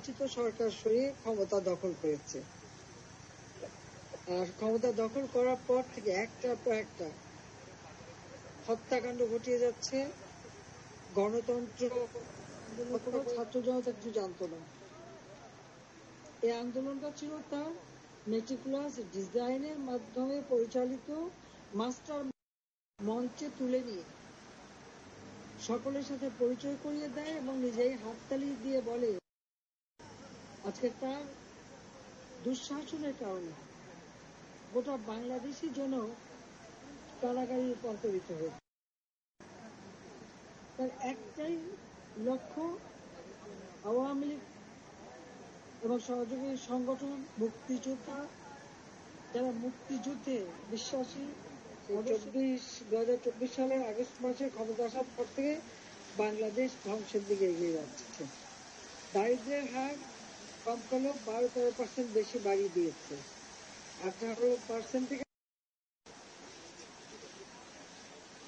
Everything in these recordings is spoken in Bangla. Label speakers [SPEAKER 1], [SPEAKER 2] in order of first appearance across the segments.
[SPEAKER 1] নির্বাচিত সরকার সরিয়ে ক্ষমতা দখল করেছে। আর ক্ষমতা দখল করার পর থেকে একটার পর একটা হত্যাকাণ্ড ঘটিয়ে যাচ্ছে। গণতন্ত্র ছাত্র জনতা কিছু জানতো না। এই আন্দোলনটা ছিল তার মেটিকুলাস ডিজাইনের মাধ্যমে পরিচালিত, মাস্টার মঞ্চে তুলে নিয়ে সকলের সাথে পরিচয় করিয়ে দেয় এবং নিজেই হাততালি দিয়ে বলে আজকে তার দুঃশাসনের কারণে গোটা বাংলাদেশি জন কারাগারে রূপান্তরিত হয়েছে। তার একটাই লক্ষ্য, আওয়ামী লীগ এবং সহযোগী সংগঠন মুক্তিযোদ্ধা যারা মুক্তিযুদ্ধে বিশ্বাসী 2024 সালের আগস্ট মাসে ক্ষমতা আসার পর থেকে বাংলাদেশ ধ্বংসের দিকে এগিয়ে যাচ্ছে। দারিদ্র্যের হার কম করলেও 12-13% বেশি বাড়িয়ে দিয়েছে। 18% থেকে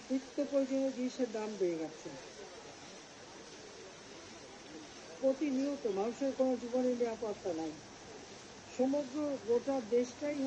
[SPEAKER 1] নিত্য প্রয়োজনীয় জিনিসের দাম বেড়ে গেছে। প্রতিনিয়ত মানুষের কোনো জীবনের নিরাপত্তা নাই। সমগ্র গোটা দেশটাই